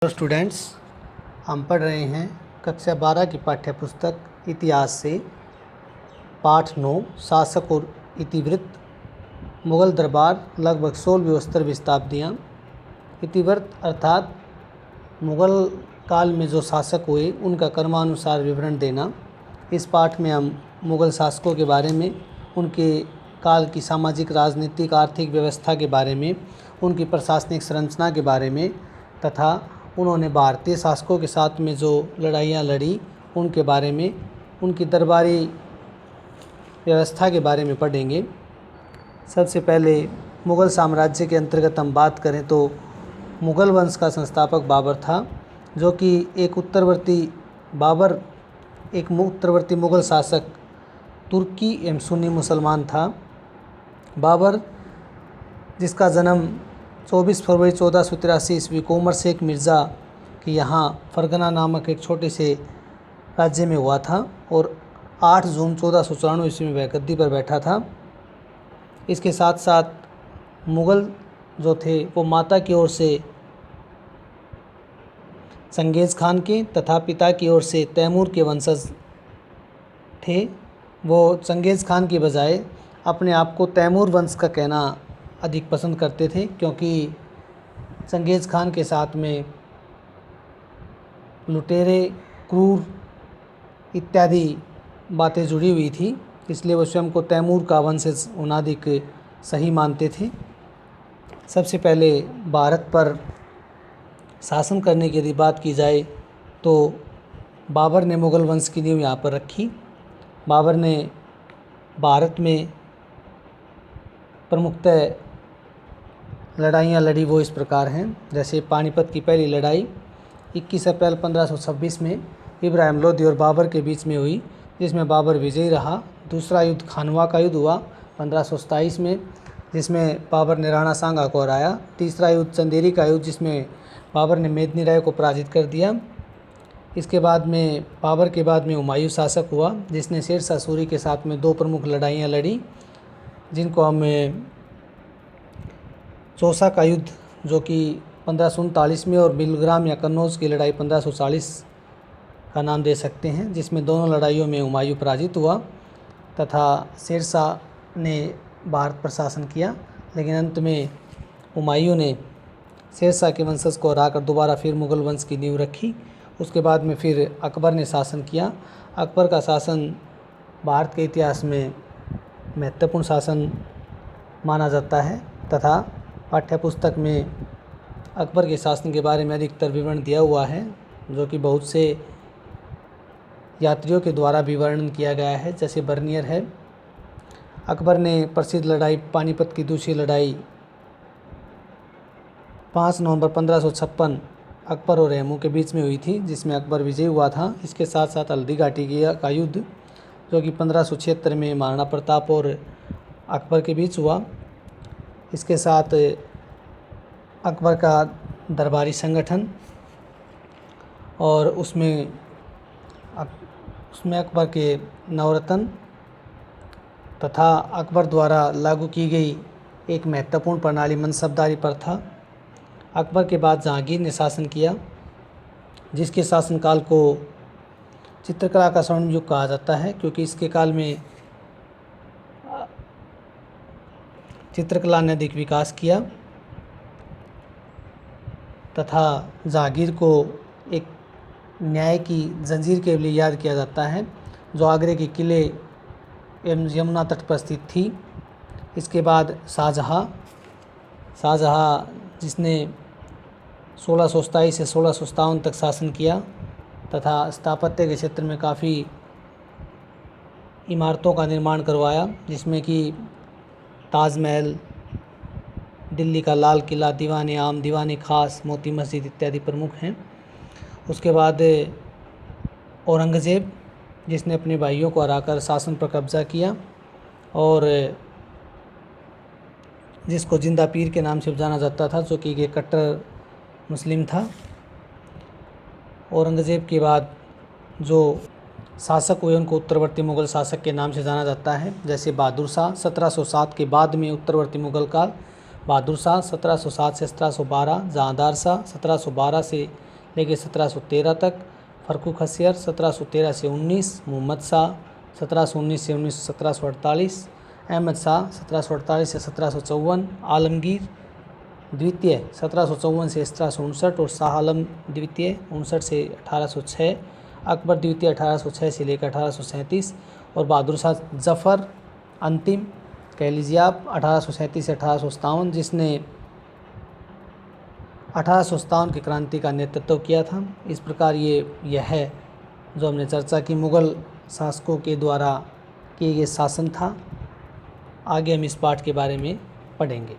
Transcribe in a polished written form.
Hello students, हम पढ़ रहे हैं कक्षा 12 की पाठ्य पुस्तक इतिहास से पाठ 9 शासक और इतिवृत्त। मुग़ल दरबार लगभग 16वीं व 17वीं शताब्दियाँ। इतिवृत्त अर्थात मुग़ल काल में जो शासक हुए उनका क्रमानुसार विवरण देना। इस पाठ में हम मुग़ल शासकों के बारे में, उनके काल की सामाजिक, राजनीतिक, आर्थिक व्यवस्था के बारे में, उनकी प्रशासनिक संरचना के बारे में तथा उन्होंने भारतीय शासकों के साथ में जो लड़ाइयाँ लड़ी उनके बारे में, उनकी दरबारी व्यवस्था के बारे में पढ़ेंगे। सबसे पहले मुग़ल साम्राज्य के अंतर्गत हम बात करें तो मुग़ल वंश का संस्थापक बाबर था, जो कि एक उत्तरवर्ती मुग़ल शासक तुर्की एवं सुन्नी मुसलमान था। बाबर, जिसका जन्म 24 फरवरी 1483 ईस्वी को उमर शेख मिर्ज़ा के यहाँ फरगना नामक एक छोटे से राज्य में हुआ था और 8 जून 1494 ईस्वी में वह गद्दी पर बैठा था। इसके साथ साथ मुग़ल जो थे वो माता की ओर से चंगेज़ खान के तथा पिता की ओर से तैमूर के वंशज थे। वो चंगेज़ खान की बजाय अपने आप को तैमूर वंश का कहना अधिक पसंद करते थे, क्योंकि चंगेज़ खान के साथ में लुटेरे, क्रूर इत्यादि बातें जुड़ी हुई थी, इसलिए वो स्वयं को तैमूर का वंशज होना अधिक सही मानते थे। सबसे पहले भारत पर शासन करने की यदि बात की जाए तो बाबर ने मुग़ल वंश की नींव यहाँ पर रखी। बाबर ने भारत में प्रमुखतः लड़ाइयाँ लड़ी वो इस प्रकार हैं, जैसे पानीपत की पहली लड़ाई 21 अप्रैल 1526 में इब्राहिम लोदी और बाबर के बीच में हुई, जिसमें बाबर विजयी रहा। दूसरा युद्ध खानवा का युद्ध हुआ 1527 में, जिसमें बाबर ने राणा सांगा को हराया। तीसरा युद्ध चंदेरी का युद्ध, जिसमें बाबर ने मेदिनी राय को पराजित कर दिया। इसके बाद में बाबर के बाद में हुमायूं शासक हुआ, जिसने शेरशाह सूरी के साथ में 2 प्रमुख लड़ाइयाँ लड़ी, जिनको हम चौसा का युद्ध जो कि 1539 में और बिलग्राम या कन्नौज की लड़ाई 1540 का नाम दे सकते हैं, जिसमें दोनों लड़ाइयों में हुमायूं पराजित हुआ तथा शेरशाह ने भारत पर शासन किया। लेकिन अंत में हुमायूं ने शेरशाह के वंशज को हराकर दोबारा फिर मुग़ल वंश की नींव रखी। उसके बाद में फिर अकबर ने शासन किया। अकबर का शासन भारत के इतिहास में महत्वपूर्ण शासन माना जाता है तथा पाठ्यपुस्तक में अकबर के शासन के बारे में अधिकतर विवरण दिया हुआ है, जो कि बहुत से यात्रियों के द्वारा भी वर्णन किया गया है, जैसे बर्नियर है। अकबर ने प्रसिद्ध लड़ाई पानीपत की दूसरी लड़ाई 5 नवंबर 1556 अकबर और रेमू के बीच में हुई थी, जिसमें अकबर विजयी हुआ था। इसके साथ साथ हल्दी घाटी का युद्ध, जो कि 1576 में महाराणा प्रताप और अकबर के बीच हुआ। इसके साथ अकबर का दरबारी संगठन और उसमें अकबर के नवरत्न तथा अकबर द्वारा लागू की गई एक महत्वपूर्ण प्रणाली मनसबदारी प्रथा। अकबर के बाद जहांगीर ने शासन किया, जिसके शासनकाल को चित्रकला का स्वर्णिम युग कहा जाता है, क्योंकि इसके काल में चित्रकला ने अधिक विकास किया तथा जहांगीर को एक न्याय की जंजीर के लिए याद किया जाता है, जो आगरे के किले एवं यमुना तट पर स्थित थी। इसके बाद शाहजहाँ, जिसने 1627 से 1657 तक शासन किया तथा स्थापत्य के क्षेत्र में काफ़ी इमारतों का निर्माण करवाया, जिसमें कि ताजमहल, दिल्ली का लाल किला, दीवान आम, दीवान खास, मोती मस्जिद इत्यादि प्रमुख हैं। उसके बाद औरंगज़ेब, जिसने अपने भाइयों को हराकर शासन पर कब्जा किया और जिसको जिंदा पीर के नाम से जाना जाता था, जो कि एक कट्टर मुस्लिम था। औरंगज़ेब के बाद जो शासक हुए उनको उत्तरवर्ती मुग़ल शासक के नाम से जाना जाता है, जैसे बहादुर शाह 1707 के बाद में उत्तरवर्ती मुग़ल काल, बहादुर शाह 1707 से 1712, जहांदार शाह 1712 से लेके 1713 तक, फर्रुख हसियर 1713 से 19, मोहम्मद शाह 1719 से 1748, अहमद शाह 1748 से 1754, आलमगीर द्वितीय 1754 से 1759 और शाह आलम द्वितीय 59 से 1806, अकबर द्वितीय 1806 से लेकर 1837 और बहादुर शाह जफ़र अंतिम कह लीजिए आप 1837 से 1857, जिसने 1857 की क्रांति का नेतृत्व किया था। इस प्रकार यह है जो हमने चर्चा की मुग़ल शासकों के द्वारा किए गए शासन था। आगे हम इस पाठ के बारे में पढ़ेंगे।